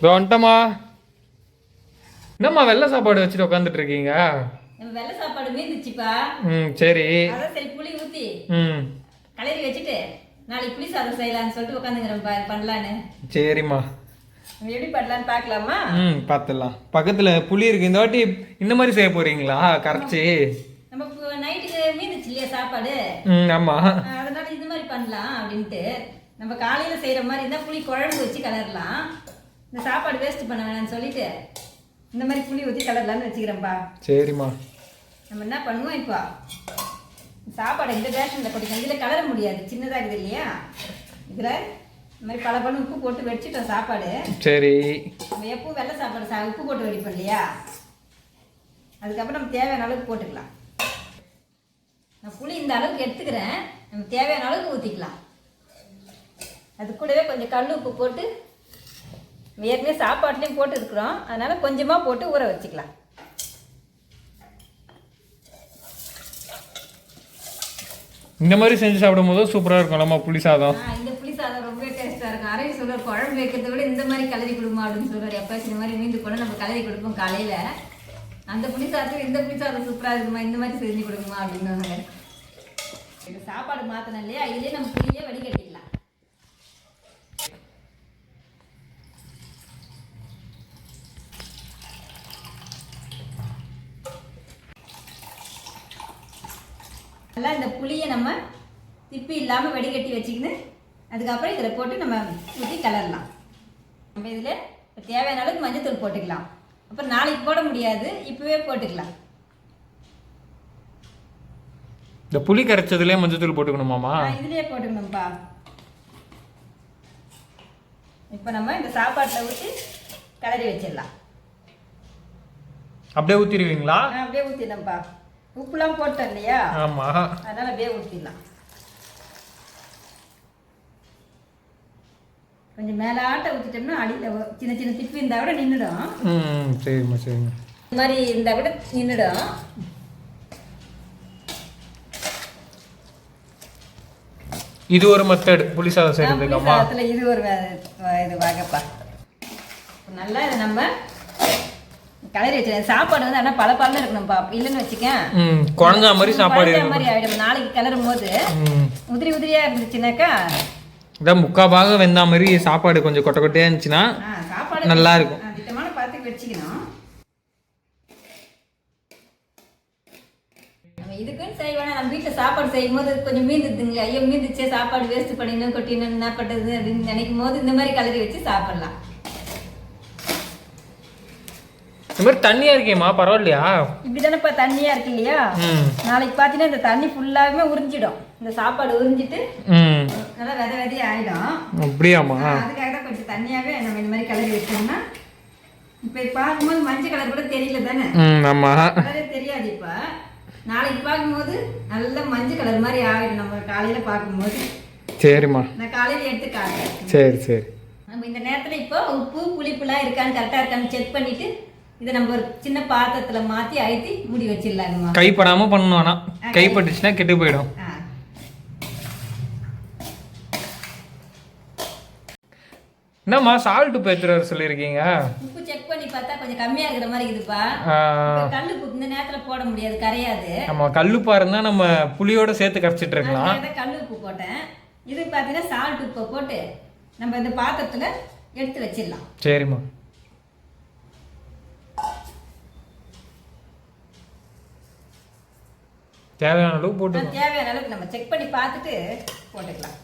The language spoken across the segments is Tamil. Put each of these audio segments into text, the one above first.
வந்துட்டமா. என்னம்மா வெள்ளை சாப்பாடு வச்சுட்டு உட்காந்துட்டு இருக்கீங்க? வெள்ளை சாப்பாடு மீந்துச்சுப்பா. சரி. அதான் சரி புளி ஊற்றி கலரி வச்சுட்டு நாளைக்கு புளி சாதம் செய்யலாம்னு சொல்லிட்டு உட்காந்துங்கிறேன் பண்ணலான்னு. சரிம்மா. நம்ம எப்படி பண்ணலான்னு பார்க்கலாமா? பார்த்துடலாம். பக்கத்தில் புளி இருக்கு. இந்த வாட்டி இந்த மாதிரி செய்ய போறீங்களா கரைச்சி? நம்ம நைட்டுக்கு மீந்துச்சு இல்லையா சாப்பாடு? ஆமாம். அதனால இந்த மாதிரி பண்ணலாம் அப்படின்ட்டு. நம்ம காலையில் செய்கிற மாதிரி இருந்தால் புளி குழம்பு வச்சு கலரலாம். இந்த சாப்பாடு வேஸ்ட் பண்ண வேணாம்னு சொல்லிட்டு இந்த மாதிரி புளி ஊற்றி கலரலான்னு வச்சுக்கிறேன்ப்பா. சரிம்மா. நம்ம என்ன பண்ணுவோம் இப்போ, சாப்பாடு இந்த பேஷனில் கொட்டிக்கணும். இதில் கலர முடியாது, சின்னதாக இருக்குது இல்லையா? இதில் இந்த மாதிரி பல பண்ணு உப்பு போட்டு வச்சுட்டோம் சாப்பாடு. சரி. நம்ம எப்பவும் வெள்ளை சாப்பாடு உப்பு போட்டு வடிப்போம் இல்லையா? அதுக்கப்புறம் நம்ம தேவையான அளவுக்கு போட்டுக்கலாம். நான் புளி இந்த அளவுக்கு எடுத்துக்கிறேன். நம்ம தேவையான அளவுக்கு ஊற்றிக்கலாம். அது கூடவே கொஞ்சம் கல் உப்பு போட்டு ஏற்கனவே சாப்பாட்லேயும் போட்டு இருக்கிறோம், அதனால் கொஞ்சமாக போட்டு ஊற வச்சுக்கலாம். இந்த மாதிரி செஞ்சு சாப்பிடும் போது சூப்பராக இருக்கும்லம்மா புளி சாதம். இந்த புளி சாதம் ரொம்ப டேஸ்ட்டாக இருக்கும். அரை சொல்லுவார் குழம்பு வைக்கிறத விட இந்த மாதிரி கலரி கொடுமா அப்படின்னு சொல்லுவார். எப்போயாச்சும் இந்த மாதிரி மீந்து கூட நம்ம கலரி கொடுப்போம் காலையில். அந்த புளி சாதத்துக்கு இந்த புளி சாதம் சூப்பராக இருக்குமா, இந்த மாதிரி செஞ்சு கொடுக்குமா அப்படின்னு. இந்த சாப்பாடு மாற்றணும் இல்லையா, இதுலேயே நம்ம புளியே வடிகட்டிக்கலாம். நல்லா இந்த புளியை நம்ம திப்பி இல்லாமல் வடிகட்டி வச்சுக்கின்னு அதுக்கப்புறம் இதில் போட்டு நம்ம ஊற்றி கலரலாம். நம்ம இதில் தேவையான அளவுக்கு மஞ்சத்தூள் போட்டுக்கலாம். அப்புறம் நாளைக்கு போட முடியாது, இப்போவே போட்டுக்கலாம். இந்த புளி கரைச்சதுலேயே மஞ்சத்தூள் போட்டுக்கணுமாமா? இதுலேயே போட்டுக்கணும்ப்பா. இப்போ நம்ம இந்த சாப்பாட்டில் ஊற்றி கலரி வச்சிடலாம். அப்படியே ஊற்றிடுவீங்களா? அப்படியே ஊற்றிடணும்ப்பா. உப்புலாம் போட்டோம் இல்லையா? ஆமாம். அதனால் அப்படியே ஊற்றிடலாம். கொஞ்சம் மேலாட்ட ஊற்றிட்டோம்னா அடியில் சின்ன சின்ன திப்பி இருந்தால் கூட நின்றுடும். சரிம்மா சரிம்மா. இந்த மாதிரி இருந்தால் கூட நின்றுடும். இது ஒரு மெத்தட் புளி சாதம் செய்யறதுக்கு. புளி சாதத்தில் இது ஒரு இது வாங்கப்பா. நல்லா இதை நம்ம கலரி வச்சு சாப்பாடு வந்து ஆனால் பல பழம் இருக்கணும்ப்பா. இல்லைன்னு வச்சுக்கேன் குழஞ்சா மாதிரி சாப்பாடு மாதிரி ஆகிடும். நாளைக்கு கிளறும் போது உதிரி உதிரியாக இருந்துச்சுனாக்கா இதான் முக்கால் பாகம் வெந்தா மாதிரி சாப்பாடு கொஞ்சம் கொட்டை கொட்டையாக இருந்துச்சுன்னா சாப்பாடு நல்லா இருக்கும். திட்டமான பார்த்து வச்சுக்கணும். நம்ம இதுக்குன்னு செய்வேனா, நம்ம வீட்டில் சாப்பாடு செய்யும் போது கொஞ்சம் மீந்துதுங்களே, ஐயோ மீந்துச்சே சாப்பாடு வேஸ்ட் பண்ணிடணும் கொட்டிடணும் என்ன பண்ணுறது அப்படின்னு நினைக்கும் போது இந்த மாதிரி கலரி வச்சு சாப்பிடலாம். இந்த மாதிரி தண்ணியா இருக்கேம்மா, பரவாயில்லையா? இப்படி தானேப்பா தண்ணியா இருக்கு இல்லையா? நாளைக்கு பார்த்தீங்கன்னா இந்த தண்ணி ஃபுல்லாகவே உறிஞ்சிடும். இந்த சாப்பாடு உறிஞ்சிட்டு நல்லா வித விதையே ஆயிடும். அப்படியாம்மா? அதுக்காக தான் கொஞ்சம் தண்ணியாகவே நம்ம இந்த மாதிரி கலரி வச்சோம்னா இப்போ பார்க்கும்போது மஞ்சள் கலர் கூட தெரியல தானே? கலரே தெரியாது. இப்போ நாளைக்கு பார்க்கும்போது நல்ல மஞ்சள் கலர் மாதிரி ஆகிடும் நம்ம காலையில் பார்க்கும்போது. சரிம்மா, நான் காலையில் எடுத்து காட்டுறேன். சரி சரி. நம்ம இந்த நேரத்தில் இப்போ உப்பு புளிப்புலாம் இருக்கான்னு கரெக்டாக இருக்கான்னு செக் பண்ணிட்டு இதை நம்ம ஒரு சின்ன பாத்திரத்தில் மாற்றி அழுத்தி மூடி வச்சிடலாங்கம்மா. கைப்படாமல் பண்ணணும், ஆனால் கைப்பட்டுச்சுன்னா கெட்டு போயிடும். என்னம்மா சால்ட் பேச்சுறாரு சொல்லியிருக்கீங்க? உப்பு செக் பண்ணி பார்த்தா கொஞ்சம் கம்மியாக இருக்கிற மாதிரி இருக்குதுப்பா. கல்லுப்பு இந்த நேரத்தில் போட முடியாது, கரையாது. நம்ம கல்லுப்பா இருந்தால் நம்ம புளியோட சேர்த்து கரைச்சிட்டு இருக்கலாம். கல்லுப்பு போட்டேன். இது பார்த்தீங்கன்னா சால்ட் உப்பை போட்டு நம்ம இந்த பாத்திரத்தில் எடுத்து வச்சிடலாம். சரிம்மா. தேவையான அளவுக்கு போட்டு தேவையான அளவுக்கு நம்ம செக் பண்ணி பார்த்துட்டு போட்டுக்கலாம்.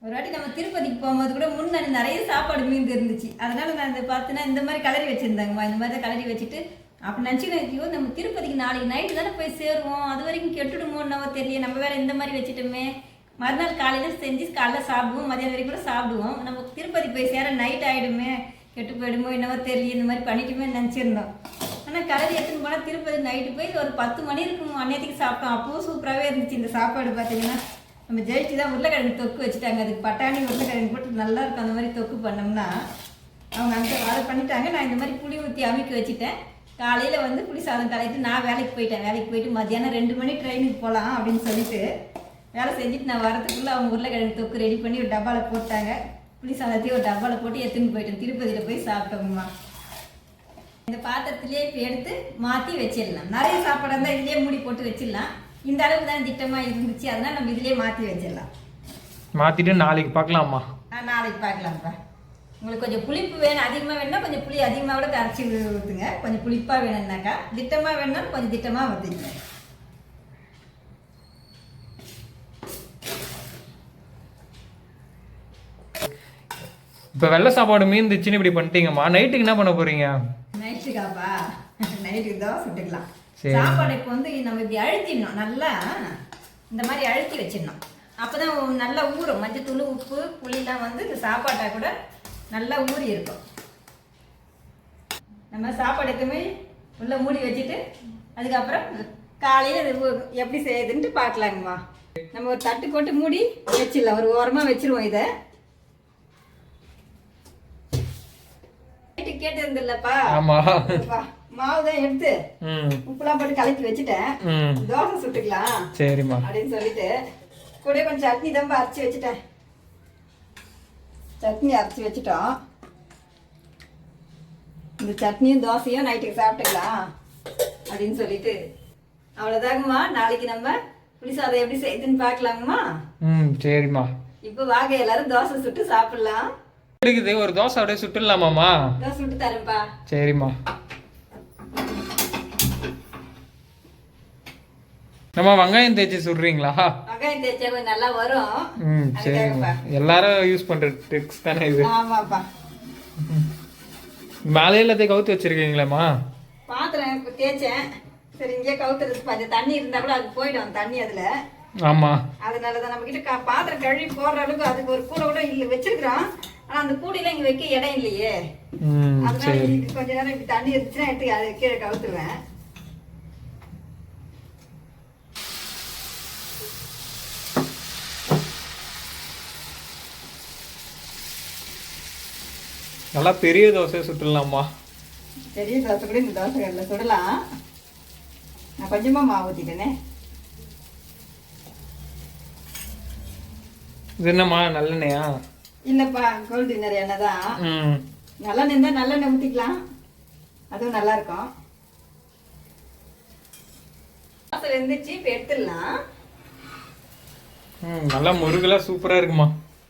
ஒரு வாட்டி நம்ம திருப்பதிக்கு போகும்போது கூட முன்னாடி நிறைய சாப்பாடு மீந்து இருந்துச்சு. அதனால நான் இதை பார்த்தேன்னா இந்த மாதிரி கலரி வச்சுருந்தாங்கம்மா. இந்த மாதிரி தான் கலரி வச்சுட்டு அப்போ நினச்சிக்கிறோம் நம்ம திருப்பதிக்கு நாளைக்கு நைட்டு தானே போய் சேருவோம், அது வரைக்கும் கெட்டுடுமோன்னவோ தெரியல. நம்ம வேறு இந்த மாதிரி வச்சுட்டோமே, மறுநாள் காலையில் செஞ்சு காலைல சாப்பிடுவோம், மதியானம் வரைக்கும் கூட சாப்பிடுவோம். நம்ம திருப்பதி போய் சேர நைட் ஆகிடுமே, கெட்டு போயிடுமோ என்னவோ தெரியல, இந்த மாதிரி பண்ணிட்டுமே நினச்சிருந்தோம். ஆனால் கலரி எடுத்துன்னு போனால் திருப்பதி நைட்டு போய் ஒரு 10 மணி இருக்கும் அன்னையத்துக்கு சாப்பிட்டோம். அப்போவும் சூப்பராகவே இருந்துச்சு. இந்த சாப்பாடு பார்த்தீங்கன்னா நம்ம ஜெயிச்சு தான் உருளைக்கிழங்கு தொக்கு வச்சுட்டாங்க. அதுக்கு பட்டாணி உருளைக்கிழங்கு போட்டு நல்லா இருக்கும். அந்த மாதிரி தொக்கு பண்ணோம்னா அவங்க அங்கே அதை பண்ணிட்டாங்க. நான் இந்த மாதிரி புளி ஊற்றி அமைக்க வச்சுட்டேன். காலையில் வந்து புளி சாதம் கலையிட்டு நான் வேலைக்கு போயிட்டேன். வேலைக்கு போயிட்டு மத்தியானம் 2 மணி ட்ரெயினுக்கு போகலாம் அப்படின்னு சொல்லிட்டு வேலை செஞ்சுட்டு நான் வரதுக்குள்ளே அவங்க உருளைக்கிழங்கு தொக்கு ரெடி பண்ணி ஒரு டப்பாவில் போட்டாங்க. புளி சாதத்தையும் ஒரு டப்பாவில் போட்டு எடுத்துன்னு போயிட்டேன். திருப்பதியில் போய் சாப்பிட்டோம்மா. இந்த பாத்திரத்திலே இப்போ எடுத்து மாற்றி வச்சிடலாம். நிறைய சாப்பாடு இருந்தால் இதுலேயே மூடி போட்டு வச்சிடலாம். இந்த அளவுக்கு தான் திட்டமாக இருந்துச்சு, அதனால் நம்ம இதுலேயே மாற்றி வச்சிடலாம். மாற்றிட்டு நாளைக்கு பார்க்கலாமா? நாளைக்கு பார்க்கலாம்ப்பா. உங்களுக்கு கொஞ்சம் புளிப்பு வேணும், அதிகமாக வேணும்னா கொஞ்சம் புளி அதிகமாக கூட கரைச்சி ஊற்றுங்க. கொஞ்சம் புளிப்பாக வேணும்னாக்கா, திட்டமாக வேணும்னா கொஞ்சம் திட்டமாக ஊற்றிங்க. இப்போ வெள்ளை சாப்பாடு மீந்துச்சுன்னு இப்படி பண்ணிட்டீங்கம்மா. நைட்டுக்கு என்ன பண்ண போறீங்க? நைட்டுக்காப்பா, நைட்டுக்கு தான் சுட்டுக்கலாம். சாப்பாடு இப்போ வந்து நம்ம இப்படி அழுத்திடணும், நல்லா இந்த மாதிரி அழுத்தி வச்சிடணும். அப்போதான் நல்லா ஊறும். மஞ்சத்தூள், உப்பு, புளிலாம் வந்து இந்த சாப்பாட்டை கூட நல்லா ஊறி இருக்கும். நம்ம சாப்பாடு எதுவுமே உள்ள மூடி வச்சுட்டு அதுக்கப்புறம் காலையில் எப்படி செய்யுதுன்ட்டு பார்க்கலாங்கம்மா. நம்ம ஒரு தட்டு போட்டு மூடி வச்சிடலாம். ஒரு ஓரமாக வச்சிருவோம். இதை கேட்டு இருந்தில்லப்பா, மாவு தான் எடுத்து உப்புலாம் போட்டு கலக்கி வச்சுட்டேன். தோசை சுட்டுக்கலாம் சரிம்மா அப்படின்னு சொல்லிட்டு கூட கொஞ்சம் சட்னி தான் அரைச்சி வச்சுட்டேன். சட்னி அரைச்சி வச்சுட்டோம். இந்த சட்னியும் தோசையும் நைட்டுக்கு சாப்பிட்டுக்கலாம் அப்படின்னு சொல்லிட்டு அவ்வளோதாங்கம்மா. நாளைக்கு நம்ம புளி சாதம் எப்படி செய்யுதுன்னு பார்க்கலாங்கம்மா. சரிம்மா. இப்போ வாங்க எல்லாரும் தோசை சுட்டு சாப்பிடலாம். இருக்குது ஒரு தோசை அப்படியே சுட்டுடலாமாம்மா? தோசை சுட்டு தரேன்ப்பா. சரிம்மா. நம்ம வெங்காயம் தேய்ச்சி சுடுறீங்களா? வெங்காயம் தேய்ச்சா கொஞ்சம் நல்லா வரும். சரிம்மா. எல்லாரும் யூஸ் பண்ற ட்ரிக்ஸ் தானே இது? ஆமாப்பா. மேலே எல்லாத்தையும் கவுத்து வச்சிருக்கீங்களாம்மா? பாத்திரம் இப்போ தேய்ச்சேன். சரி, இங்கே கவுத்துறது கொஞ்சம் தண்ணி இருந்தா கூட அது போயிடும் தண்ணி அதுல. ஆமா, அதனாலதான் நம்ம கிட்ட பாத்திரம் கழுவி போடுற அளவுக்கு அதுக்கு ஒரு கூடை கூட இல்லை வச்சிருக்கிறோம். ஆனா அந்த கூடையில இங்க வைக்க இடம் இல்லையே. அதனால கொஞ்ச நேரம் இப்படி தண்ணி இருந்துச்சுன்னா எடுத்து அதை கீழே கவுத்துருவேன். நல்லா பெரிய தோசை சுட்டுடலாமா? பெரிய தோசை கூட இந்த தோசை கல்ல சுடலாம். நான் கொஞ்சமா மாவு ஊத்திட்டேனே. இது என்னம்மா, நல்லெண்ணெயா? இல்லப்பா, கோல்டு வின்னர் எண்ணெய் தான். நல்லெண்ணெய் இருந்தா நல்லெண்ணெய் ஊத்திக்கலாம், அதுவும் நல்லா இருக்கும். தோசை வெந்துச்சு, இப்ப எடுத்துடலாம். நல்லா முருகலா சூப்பரா இருக்குமா.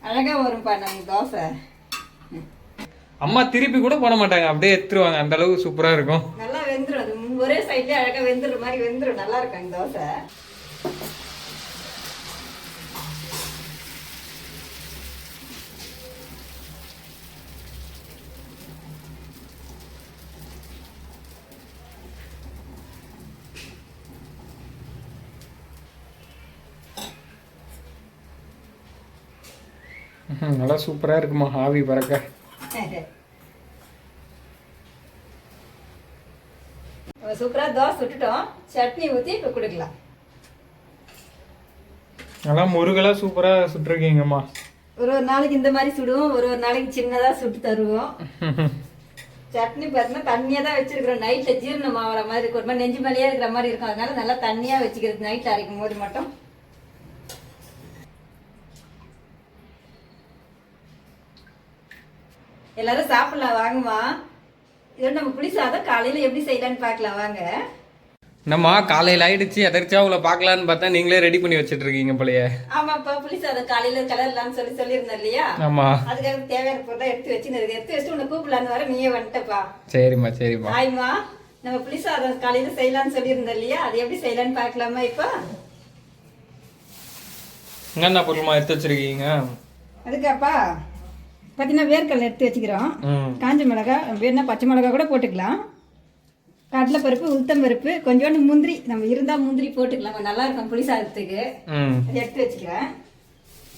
அழகா வரும்பா நம்ம தோசை. அம்மா திருப்பி கூட போட மாட்டாங்க, அப்படியே எடுத்துருவாங்க. அந்த அளவுக்கு சூப்பரா இருக்கும். நல்லா வெந்துரும். அது ஒரே சைட்ல அழகா வெந்துற மாதிரி வெந்துரும். நல்லா இருக்கும் இந்த தோசை. நல்லா சூப்பரா இருக்குமா, ஆவி பறக்க. சூப்பரா தோசை சுட்டுட்டோம். சட்னி ஊத்தி இப்ப குடுக்கலாம். நல்லா முருகலா சூப்பரா சுட்டுருக்கீங்கம்மா. ஒரு நாளைக்கு இந்த மாதிரி சுடுவோம், ஒரு நாளைக்கு சின்னதா சுட்டு தருவோம். சட்னி பார்த்தீங்கன்னா தண்ணியா தான் வச்சிருக்கிறோம். நைட்ல ஜீரணம் ஆகிற மாதிரி இருக்கும், ஒரு மாதிரி நெஞ்சு மேலேயே இருக்கிற மாதிரி இருக்கும். அதனால நல்லா தண்ணியா வச்சுக்கிறது நைட்ல அரைக்கும் போது மட்டும். எல்லாரும் சாப்பிடலாம் வாங்கம்மா. இதோட நம்ம புளி சாதம் காலையில எப்படி செய்யலான்னு பார்க்கலாம் வாங்க. என்னம்மா காலையில் ஆயிடுச்சு, எதர்ச்சியா உங்களை பார்க்கலான்னு பார்த்தா நீங்களே ரெடி பண்ணி வச்சுட்டு இருக்கீங்க போலயே. ஆமாப்பா, புளி சாதம் காலையில கலர்லான்னு சொல்லியிருந்தேன் இல்லையா? ஆமா, அதுக்காக தேவையான பொருளை எடுத்து வச்சுட்டு உன்னை கூப்பிடலான்னு வர நீயே வந்துட்டப்பா. சரிம்மா சரிம்மா. ஆய்மா, நம்ம புளி சாதம் காலையில செய்யலான்னு சொல்லியிருந்தோம் இல்லையா? அது எப்படி செய்யலான்னு பார்க்கலாமா இப்போ? என்னென்ன பொருளுமா எடுத்து வச்சிருக்கீங்க? அதுக்காப்பா பார்த்தீங்கன்னா வேர்க்கடலை எடுத்து வச்சுக்கிறோம். காஞ்ச மிளகா, வேணா பச்சை மிளகா கூட போட்டுக்கலாம். கடலைப்பருப்பு, உளுத்தம்பருப்பு, கொஞ்சோண்டு முந்திரி, நம்ம இருந்தால் முந்திரி போட்டுக்கலாம், நல்லா இருக்கும் புளி சாதத்துக்கு. அதை எடுத்து வச்சுக்கிறேன்.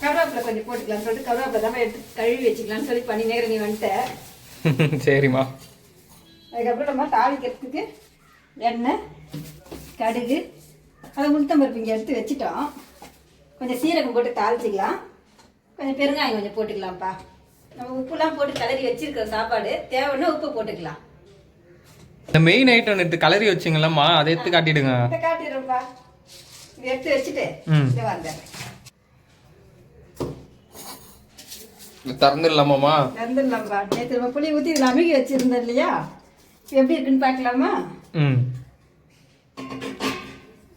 கருவேப்பிலை கொஞ்சம் போட்டுக்கலாம்னு சொல்லிட்டு கருவேப்பிலை தான் எடுத்து கழுவி வச்சுக்கலாம்னு சொல்லி பண்ணி நேரம் நீ வந்துட்ட. சரிம்மா. அதுக்கப்புறம் நம்ம தாளிக்கிறதுக்கு எண்ணெய், கடுகு, அதை உளுத்தம்பருப்பு இங்கே எடுத்து வச்சுட்டோம். கொஞ்சம் சீரகம் போட்டு தாளிச்சிக்கலாம். கொஞ்சம் பெருங்காயம் கொஞ்சம் போட்டுக்கலாம்ப்பா. நம்ம உப்புலாம் போட்டு கலரி வச்சிருக்கிற சாப்பாடு, தேவைன்னா உப்பு போட்டுக்கலாம். இந்த மெயின் ஐட்டம் எடுத்து கலரி வச்சிங்களம்மா, அதை எடுத்து காட்டிடுங்க. காட்டிடுறோம்ப்பா. இதை எடுத்து வச்சுட்டு இதை வந்தேன். திறந்துடலாமாம்மா? திறந்துடலாம்ப்பா. நேற்று நம்ம புளி ஊற்றி இதில் அமுகி வச்சுருந்தோம் இல்லையா, எப்படி இருக்குன்னு பார்க்கலாமா? ம்.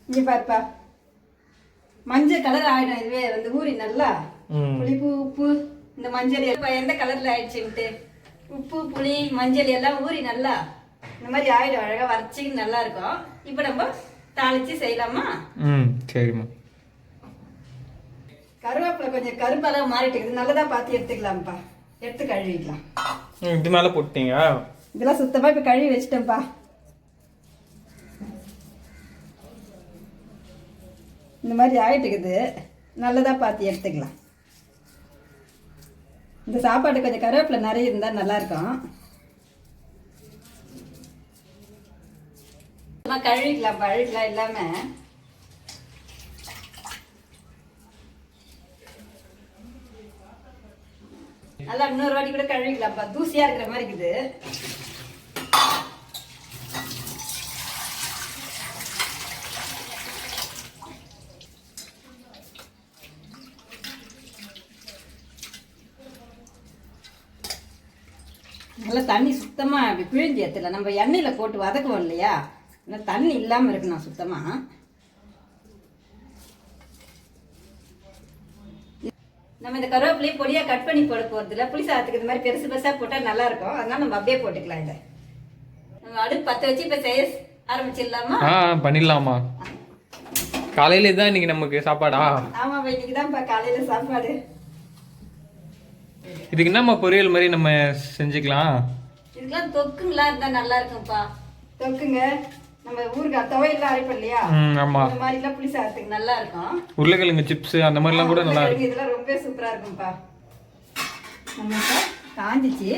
இங்கே பாருப்பா, மஞ்சள் கலர் ஆகிடும். இதுவே வந்து ஊறி நல்லா புளிப்பு உப்பு இந்த மஞ்சள் எல்லாம் எந்த கலரில் ஆயிடுச்சுன்ட்டு உப்பு புளி மஞ்சள் எல்லாம் ஊறி நல்லா இந்த மாதிரி ஆயிடும். அழகாக வரைச்சிக்கின்னு நல்லா இருக்கும். இப்போ நம்ம தாளிச்சு செய்யலாமா? ம், சரிம்மா. கருவேப்பிலை கொஞ்சம் கருப்பெல்லாம் மாறிட்டு இருக்குது, நல்லதா பார்த்து எடுத்துக்கலாம்ப்பா. எடுத்து கழுவிக்கலாம். இது மேலே போட்டீங்க? இதெல்லாம் சுத்தமாக இப்போ கழுவி வச்சிட்டேன்ப்பா. இந்த மாதிரி ஆயிட்டுக்குது, நல்லதா பார்த்து எடுத்துக்கலாம். இந்த சாப்பாடு கொஞ்சம் கருவேப்பிலை நிறைய இருந்தால் நல்லாயிருக்கும். கழுவிக்கலாம், அழுகலாம் இல்லாமல். நல்லா இன்னொரு வாட்டி கூட கழுவிக்கலாம்ப்பா, தூசியாக இருக்கிற மாதிரி இருக்குது. நல்லா தண்ணி சுத்தமாக அப்படி பிழிஞ்சு ஏற்றல. நம்ம எண்ணெயில் போட்டு வதக்குவோம் இல்லையா, நல்லா தண்ணி இல்லாமல் இருக்கணும் சுத்தமாக. நம்ம இந்த கருவேப்பிலையை பொடியாக கட் பண்ணி போட போகிறதில்ல, புளி சாதத்துக்கு இந்த மாதிரி பெருசு பெருசாக போட்டால் நல்லாயிருக்கும். அதனால நம்ம அப்படியே போட்டுக்கலாம். இதை நம்ம அடுப்பு பற்ற வச்சு இப்போ செய்ய ஆரம்பிச்சிடலாமா? பண்ணிடலாமா? காலையில் இதுதான் இன்னைக்கு நமக்கு சாப்பாடா? ஆமாம், இன்னைக்கு தான்ப்பா காலையில் சாப்பாடு. இதுக்கு என்னம்மா பொரியல் மாதிரி நம்ம செஞ்சுக்கலாம்? இதுக்கெல்லாம் தொக்குங்களா இருந்தால் நல்லா இருக்கும்ப்பா. தொக்குங்க நம்ம ஊருக்கு துவையெல்லாம் அரைப்போம் இல்லையா, ஆமா, இந்த மாதிரிலாம் புளி சாதத்துக்கு நல்லா இருக்கும். உருளைக்கிழங்கு சிப்ஸ் அந்த மாதிரிலாம் கூட நல்லா இருக்கும். இதெல்லாம் ரொம்ப சூப்பராக இருக்கும்ப்பா. நம்ம காஞ்சிச்சு,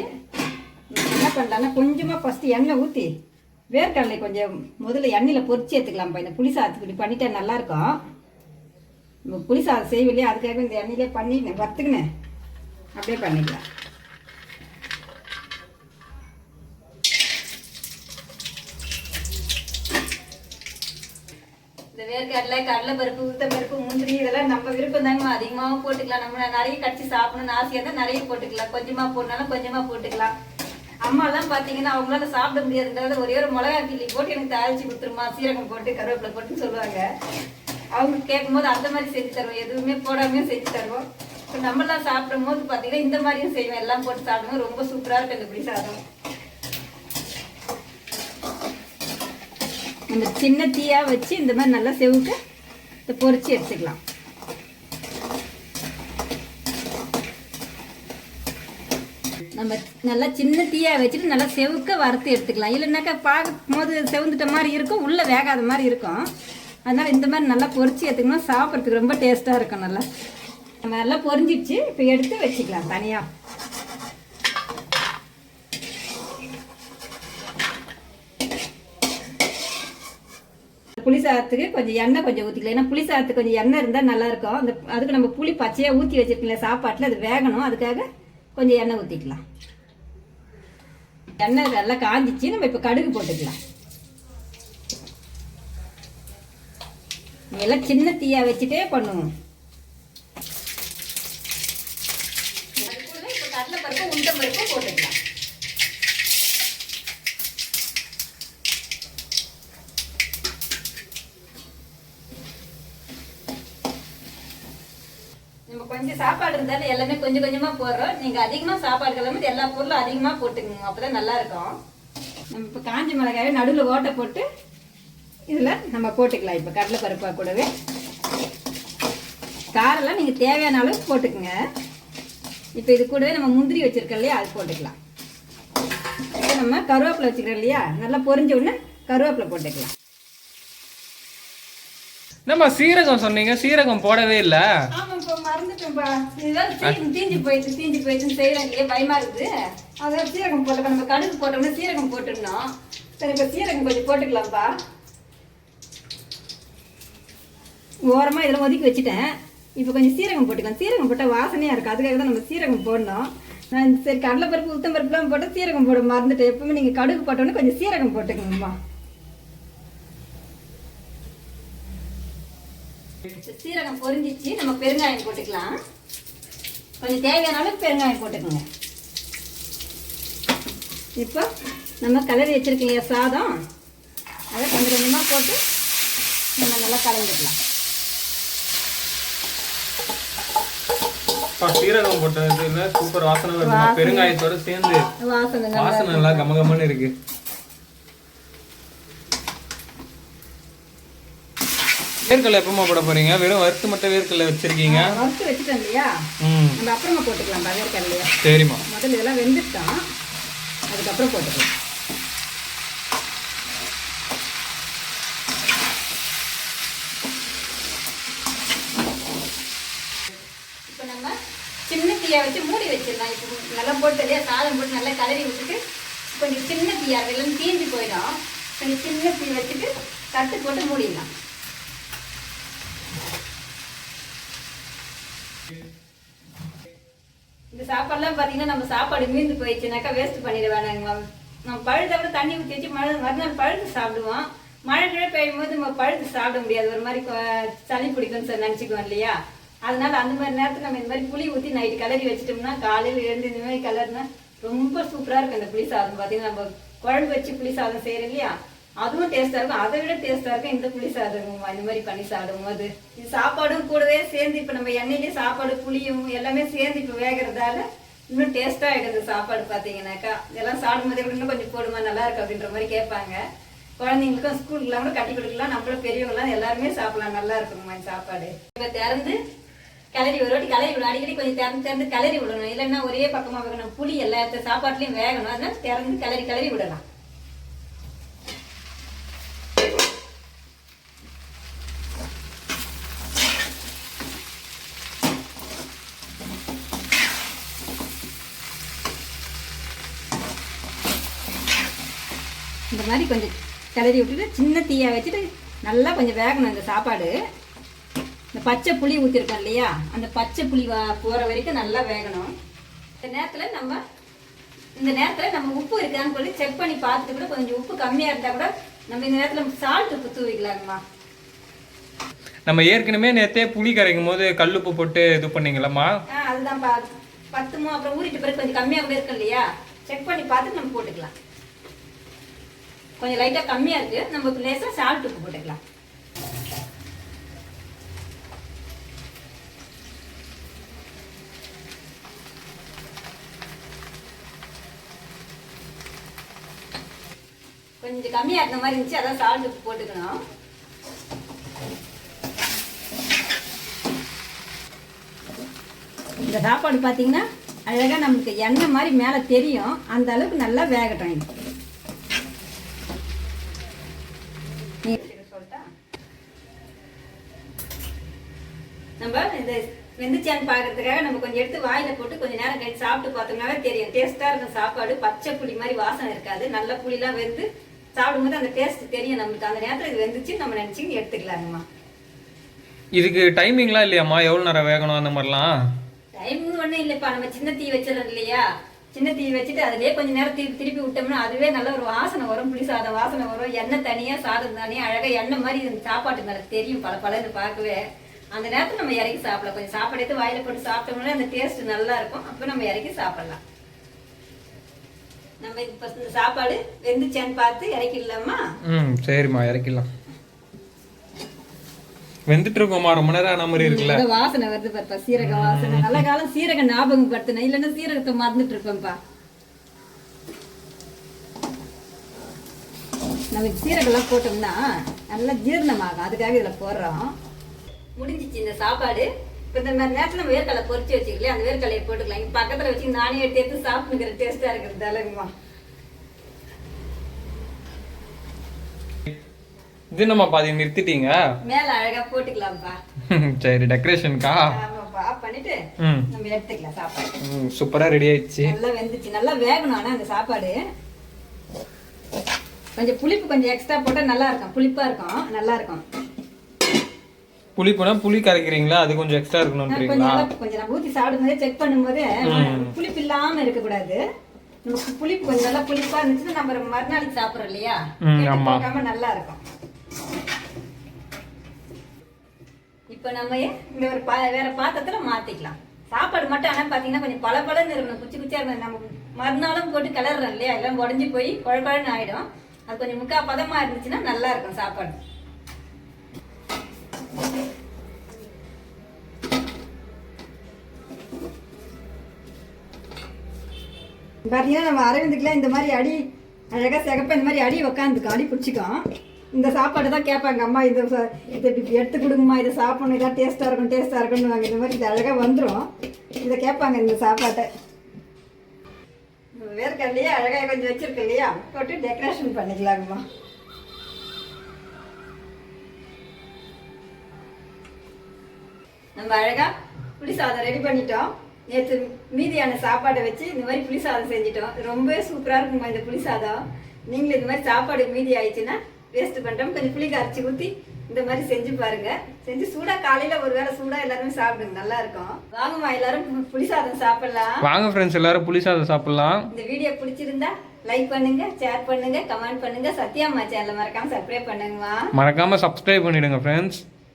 என்ன பண்ணலாம்னா கொஞ்சமாக ஃபஸ்ட்டு எண்ணெய் ஊற்றி வேர்க்கடலை கொஞ்சம் முதல்ல எண்ணெயில் பொரிச்சு எடுத்துக்கலாம்ப்பா. இந்த புளி சாதத்துக்கு இப்படி பண்ணிட்டா நல்லாயிருக்கும். நம்ம புளி சாதம் செய்வில்லையா, அதுக்காக இந்த எண்ணெயிலே பண்ணி வறுத்துக்கினேன் அப்படியே பண்ணிக்கலாம். இந்த வேர்க்கடலை கடலை பருப்பு உளுத்தம் பருப்பு முந்திரி இதெல்லாம் நம்ம விருப்பம் தாங்கம்மா, அதிகமாகவும் போட்டுக்கலாம். நம்ம நிறைய கடிச்சு சாப்பிடணும்னு ஆசையாக இருந்தால் நிறைய போட்டுக்கலாம், கொஞ்சமாக போடனாலும் கொஞ்சமாக போட்டுக்கலாம். அம்மாலாம் பார்த்தீங்கன்னா அவங்களால சாப்பிட முடியாதுன்றத ஒரே ஒரு மிளகா கிள்ளி போட்டு எனக்கு தாளிச்சு கொடுத்துருமா, சீரகம் போட்டு கருவேப்பிலை போட்டுன்னு சொல்லுவாங்க. அவங்க கேட்கும்போது அந்த மாதிரி செஞ்சு தருவோம், எதுவுமே போடாமையும் செஞ்சு தருவோம். இப்போ நம்மளாம் சாப்பிடும் போது பார்த்தீங்கன்னா இந்த மாதிரியும் செய்வோம், எல்லாம் போட்டு சாப்பிடுவோம். ரொம்ப சூப்பராக இருக்கும் இந்த புளி சாதம். இந்த சின்ன தீயாக வச்சு இந்த மாதிரி நல்லா செவுக்கு இதை பொரிச்சு எடுத்துக்கலாம். நம்ம நல்லா சின்ன தீயாக வச்சுட்டு நல்லா செவுக்க வறுத்து எடுத்துக்கலாம். இல்லைன்னாக்கா பார்க்கும் போது செவந்துட்ட மாதிரி இருக்கும், உள்ளே வேகாத மாதிரி இருக்கும். அதனால் இந்த மாதிரி நல்லா பொரிச்சு எடுத்துக்கணும், சாப்பிட்றதுக்கு ரொம்ப டேஸ்ட்டாக இருக்கும். நல்லா நம்ம நல்லா பொரிஞ்சிடுச்சு, இப்போ எடுத்து வச்சுக்கலாம் தனியாக. புளி சாதத்துக்கு கொஞ்சம் எண்ணெய் கொஞ்சம் ஊற்றிக்கலாம். ஏன்னா புளி சாதத்துக்கு கொஞ்சம் எண்ணெய் இருந்தால் நல்லாயிருக்கும். அந்த அதுக்கு நம்ம புளி பச்சையாக ஊற்றி வச்சுருக்கோம்ல சாப்பாட்டில், அது வேகணும், அதுக்காக கொஞ்சம் எண்ணெய் ஊற்றிக்கலாம். எண்ணெய் நல்லா காஞ்சிச்சு, நம்ம இப்போ கடுகு போட்டுக்கலாம். எல்லாம் சின்ன தீயாக வச்சுட்டே பண்ணுவோம். இப்போ கடலை பருப்பு உளுத்தம் பருப்பு போட்டுக்கலாம். நம்ம கொஞ்சம் சாப்பாடு இருந்தாலும் எல்லாமே கொஞ்சம் கொஞ்சமாக போடுறோம். நீங்கள் அதிகமாக சாப்பாடு கிளம்பி எல்லா பொருளும் அதிகமாக போட்டுக்கோங்க, அப்போ தான் நல்லாயிருக்கும். நம்ம இப்போ காஞ்சி மிளகாயை நடுவில் ஓட்டை போட்டு இதில் நம்ம போட்டுக்கலாம். இப்போ கடலை பருப்பாக கூடவே காரெல்லாம் நீங்கள் தேவையான அளவுக்கு போட்டுக்குங்க. இப்போ இது கூடவே நம்ம முந்திரி வச்சுருக்கோம் இல்லையா, அது போட்டுக்கலாம். இப்போ நம்ம கருவேப்பிலை வச்சுக்கிறோம் இல்லையா, நல்லா பொரிஞ்ச உடனே கருவேப்பிலை போட்டுக்கலாம். நம்ம சீரகம் சொன்னீங்க, சீரகம் போடவே இல்லை. ஆமாப்பா, மறந்துட்டோம்ப்பா. இதுதான் தீஞ்சு போயிடுச்சுன்னு செய்யறாங்க, பயமா இருக்குது. அதான் சீரகம் போட்டுக்கலாம். நம்ம கடுகு போட்டோம்னா சீரகம் போட்டுடணும். சரி, இப்போ சீரகம் கொஞ்சம் போட்டுக்கலாம்ப்பா. ஓரமாக இதெல்லாம் ஒதுக்கி வச்சுட்டேன். இப்போ கொஞ்சம் சீரகம் போட்டுக்கலாம். சீரகம் போட்டால் வாசனையாக இருக்குது, அதுக்காக தான் நம்ம சீரகம் போடணும். நான் சரி கடலை பருப்பு உளுத்தம் பருப்புலாம் போட்டால் சீரகம் போட மறந்துட்டேன். எப்பவுமே நீங்கள் கடுகு போட்டோன்னே கொஞ்சம் சீரகம் போட்டுக்கோங்கம்மா. சீரகம் பொரிஞ்சிச்சு, நம்ம பெருங்காயம் போட்டுக்கலாம். கொஞ்சம் தேவையான அளவுக்கு பெருங்காயம் போட்டுக்கோங்க. இப்போ நம்ம கலரி வச்சிருக்கீங்க சாதம், அதை கொஞ்சம் கொஞ்சமாக போட்டு நம்ம நல்லா கலந்துக்கலாம். சீரகம் போட்டதுல சூப்பர் வாசனை வருது. பெருங்காயத்தோட சேர்ந்து வாசனை நல்லா கமகமன்னு இருக்கு. வேர்க்கடலை எப்பமா போட போறீங்க? வெறும் வறுத்து மட்டும் வேர்க்கடலை வச்சிருக்கீங்க. வறுத்து வச்சுட்டோம் இல்லையா, நம்ம அப்புறமா போட்டுக்கலாம் வேர்க்கடலையா. சரிம்மா. முதல்ல இதெல்லாம் வெந்துட்டோம், அதுக்கப்புறம் போட்டுக்கலாம். இப்போ நம்ம சின்ன தீயா வச்சு மூடி வச்சிடலாம். இப்போ நல்லா போட்டு இல்லையா, சாதம் போட்டு நல்லா கலரி விட்டுட்டு கொஞ்சம் சின்ன தீயா எல்லாம் தீஞ்சு போயிடும். கொஞ்சம் சின்ன தீ வச்சுட்டு தட்டு போட்டு மூடிடலாம். இந்த சாப்பாடுலாம் பார்த்தீங்கன்னா நம்ம சாப்பாடு மீந்து போயிடுச்சுனாக்கா வேஸ்ட் பண்ணிட வேணாங்க. நம்ம பழுத விட தண்ணி ஊற்றி வச்சு மறுநாள் பழுத்து சாப்பிடுவோம். மழை கிழ பெய்யும் போது நம்ம பழுத்து சாப்பிட முடியாது, ஒரு மாதிரி சளி பிடிக்கும்னு நினச்சிக்குவோம் இல்லையா. அதனால அந்த மாதிரி நேரத்தில் நம்ம இந்த மாதிரி புளி ஊற்றி நைட்டு கலரி வச்சிட்டோம்னா காலையில் எழுந்து இந்த மாதிரி கலர்னா ரொம்ப சூப்பராக இருக்கும். இந்த புளி சாதம் பார்த்தீங்கன்னா நம்ம குழம்பு வச்சு புளி சாதம் செய்கிறோம் இல்லையா, அதுவும் டேஸ்ட்டாக இருக்கும். அதை விட டேஸ்ட்டாக இருக்கும் இந்த புளி சாதம். இந்த மாதிரி பண்ணி சாப்பிடும் போது இது சாப்பாடும் கூடவே சேர்ந்து இப்போ நம்ம எண்ணெயிலேயே சாப்பாடு புளியும் எல்லாமே சேர்ந்து இப்போ வேகிறதால இன்னும் டேஸ்ட்டாக ஆகிடுது சாப்பாடு. பார்த்தீங்கன்னாக்கா இதெல்லாம் சாப்பிடும் போதே இன்னும் கொஞ்சம் போடுமா நல்லா இருக்கு அப்படின்ற மாதிரி கேட்பாங்க. குழந்தைங்களுக்கும் ஸ்கூலுக்குலாம் கூட கட்டி கொடுக்கலாம், நம்மளும் பெரியவங்களாம் எல்லாருமே சாப்பிடலாம், நல்லா இருக்குமா இந்த சாப்பாடு. இப்போ திறந்து கிளறி ஒரு வாட்டி கிளறி விடணும், அடிக்கடி கொஞ்சம் திறந்து கிளறி விடணும். இல்லைன்னா ஒரே பக்கமாக வைக்கணும், புளி எல்லா சாப்பாட்டுலையும் வேகணும். அதனால திறந்து கிளறி விடலாம். இந்த மாதிரி கொஞ்சம் கிளறி விட்டுட்டு சின்ன தீயா வச்சுட்டு நல்லா கொஞ்சம் வேகணும் இந்த சாப்பாடு. இந்த பச்சை புளி ஊற்றிருக்கோம் இல்லையா, அந்த பச்சை புளி போகிற வரைக்கும் நல்லா வேகணும். இந்த நேரத்தில் நம்ம உப்பு இருக்கான்னு சொல்லி செக் பண்ணி பார்த்துட்டு கூட கொஞ்சம் உப்பு கம்மியாக இருந்தால் கூட நம்ம இந்த நேரத்தில் சால்ட் உப்பு தூவிக்கலாங்கம்மா. நம்ம ஏற்கனவே நேற்றே புளி கரைக்கும் போது கல்லுப்பு போட்டு இது பண்ணீங்களாம்மா? அதுதான் பத்துமோ அப்புறம் ஊறிட்டு பிறகு கொஞ்சம் கம்மியாக கூட இருக்கும் இல்லையா, செக் பண்ணி பார்த்துட்டு நம்ம போட்டுக்கலாம். கொஞ்சம் லைட்டாக கம்மியாக இருக்குது, நம்ம லேசாக சால்ட் உப்பு போட்டுக்கலாம். கொஞ்சம் கம்மியாக இருந்த மாதிரி இருந்துச்சு, அதான் சால்ட் உப்பு போட்டுக்கணும். இந்த சாப்பாடு பார்த்தீங்கன்னா அழகாக நமக்கு எண்ணெய் மாதிரி மேலே தெரியும், அந்த அளவுக்கு நல்லா வேகட்டும். இது சொல்லிட்டா நம்ம இந்த வெந்துச்சான்னு பார்க்கறதுக்காக நம்ம கொஞ்சம் எடுத்து வாயில போட்டு கொஞ்சம் நேரம் கழிச்சு சாப்பிட்டு பார்த்தோம்னாவே தெரியும், டேஸ்டா இருக்கும் சாப்பாடு. பச்சை புளி மாதிரி வாசனை இருக்காது, நல்ல புளிலாம் வெந்து சாப்பிடும்போது அந்த டேஸ்ட் தெரியும் நம்மளுக்கு. அந்த நேரத்தில் இது வெந்துச்சு நம்ம நினைச்சின்னு எடுத்துக்கலாங்கம்மா. இதுக்கு டைமிங்லாம் இல்லையாம்மா? எவ்வளோ நேரம் வேகணும் அந்த மாதிரிலாம்? டைமிங் ஒன்றும் இல்லைப்பா, நம்ம சின்ன தீ வச்சிடறோம் இல்லையா, சின்ன தீ வச்சுட்டு அதுலேயே கொஞ்சம் நேரம் திருப்பி விட்டோம்னா அதுவே நல்ல ஒரு வாசனை வரும், புளி சாதம் வாசனை வரும். எண்ணெய் தனியாக சாதம் தனியாக அழகாக எண்ணெய் மாதிரி இந்த சாப்பாட்டு மேலே தெரியும், பல பார்க்கவே. அந்த நேரத்தில் நம்ம இறக்கி சாப்பிடலாம். கொஞ்சம் சாப்பாடு எடுத்து வாயில போட்டு சாப்பிட்டோம்னா அந்த டேஸ்ட் நல்லா இருக்கும், அப்போ நம்ம இறக்கி சாப்பிடலாம். நம்ம இப்போ இந்த சாப்பாடு வெந்துச்சான்னு பார்த்து இறக்கிடலாமா? சரிம்மா, இறக்கிடலாம். வெந்துட்டு இருக்கோமா, ரொம்ப நேரம் ஆன மாதிரி இருக்குல்ல. வாசனை வருது பாப்பா, சீரக வாசனை. நல்ல காலம் சீரக ஞாபகம் படுத்தினேன், இல்லைன்னா சீரகத்தை மறந்துட்டு இருப்பேன்ப்பா. நம்ம சீரகெல்லாம் போட்டோம்னா நல்லா ஜீரணமாகும், அதுக்காக இதுல போடுறோம். முடிஞ்சிச்சு இந்த சாப்பாடு. இப்போ இந்த மாதிரி நேரத்தில் நம்ம வேர்க்கடலை பொரிச்சு வச்சுக்கலையே, அந்த வேர்க்கடலையை போட்டுக்கலாம். இங்கே பக்கத்தில் வச்சு நானே எடுத்து சாப்பிட்டுக்கிற டேஸ்டா இருக்கிறதாலங்கம்மா. இது நம்ம பாதி நிறுத்திட்டீங்க, மேல அழகா போட்டுக்கலாம்ப்பா. சரி, டெக்கரேஷன்க்கா. ஆமாப்பா, பண்ணிட்டு நம்ம எடுத்துக்கலாம் சாப்பாடு. சூப்பரா ரெடி ஆயிடுச்சு. நல்லா வெந்துச்சு, நல்லா வேகணும். ஆனா அந்த சாப்பாடு கொஞ்சம் புளிப்பு கொஞ்சம் எக்ஸ்ட்ரா போட்டா நல்லா இருக்கும், புளிப்பா இருக்கும், நல்லா இருக்கும். புளிப்புனா புளி கரைக்கிறீங்களா, அது கொஞ்சம் எக்ஸ்ட்ரா இருக்கணும்ன்றீங்களா? கொஞ்சம் நம்ம ஊத்தி சாப்பிடும்போது செக் பண்ணும்போது புளிப்பு இல்லாம இருக்கக்கூடாது. நமக்கு புளிப்பு கொஞ்சம் நல்லா புளிப்பா இருந்துச்சுன்னா நம்ம மறுநாளைக்கு சாப்பிடுறோம் இல்லையா, நல்லா இருக்கும். இப்ப நம்ம இந்த ஒரு வேற பாத்திரத்துல மாத்திக்கலாம் சாப்பாடு மட்டும் ஆனால் பார்த்தீங்கன்னா கொஞ்சம் பளபளன்னு இருக்கணும், குச்சி குச்சியாக இருக்கணும். நம்ம மறுநாளும் போட்டு கிளறோம் இல்லையா, எல்லாம் உடஞ்சி போய் குழக்குழன்னு ஆகிடும். அது கொஞ்சம் முக்கால் பதமாக இருந்துச்சுன்னா நல்லா இருக்கும் சாப்பாடு. பார்த்தீங்கன்னா நம்ம அரவிந்துக்குலாம் இந்த மாதிரி அடி அழகாக சிகப்பா இந்த மாதிரி அடி உக்காந்துக்கும், அடி பிடிச்சிக்கும். இந்த சாப்பாடு தான் கேட்பாங்க, அம்மா இதை இப்படி எடுத்து கொடுங்கம்மா, இதை சாப்பிடணும், இதான் டேஸ்ட்டாக இருக்குன்னு வாங்க. இந்த மாதிரி இது அழகாக வந்துடும், இதை கேட்பாங்க இந்த சாப்பாட்டை. வேர்க்கடலையே அழகாக கொஞ்சம் வச்சிருக்கு இல்லையா, போட்டு டெக்கரேஷன் பண்ணிக்கலாங்கம்மா. நம்ம அழகாக புளி சாதம் ரெடி பண்ணிட்டோம். நேற்று மீதியான சாப்பாடை வச்சு இந்த மாதிரி புளி சாதம் செஞ்சிட்டோம். ரொம்பவே சூப்பராக இருக்குமா இந்த புளி சாதம். நீங்களும் இந்த மாதிரி சாப்பாடு மீதி ஆயிடுச்சுன்னா வேஸ்ட் பண்ணுறோம், கொஞ்சம் புளி கரைச்சி ஊற்றி இந்த மாதிரி செஞ்சு பாருங்க. செஞ்சு சூடாக காலையில் ஒரு வேளை சூடாக எல்லாருமே சாப்பிடுங்க, நல்லா இருக்கும். வாங்கம்மா எல்லாரும் புளி சாதம் சாப்பிடலாம். வாங்க ஃப்ரெண்ட்ஸ், எல்லாரும் புளி சாதம் சாப்பிடலாம். இந்த வீடியோ பிடிச்சிருந்தா லைக் பண்ணுங்க, ஷேர் பண்ணுங்க, கமெண்ட் பண்ணுங்க. சத்யாம்மா சேனலை மறக்காம சப்ஸ்கிரைப் பண்ணுங்கம்மா. மறக்காம சப்ஸ்கிரைப் பண்ணிடுங்க ஃப்ரெண்ட்ஸ்.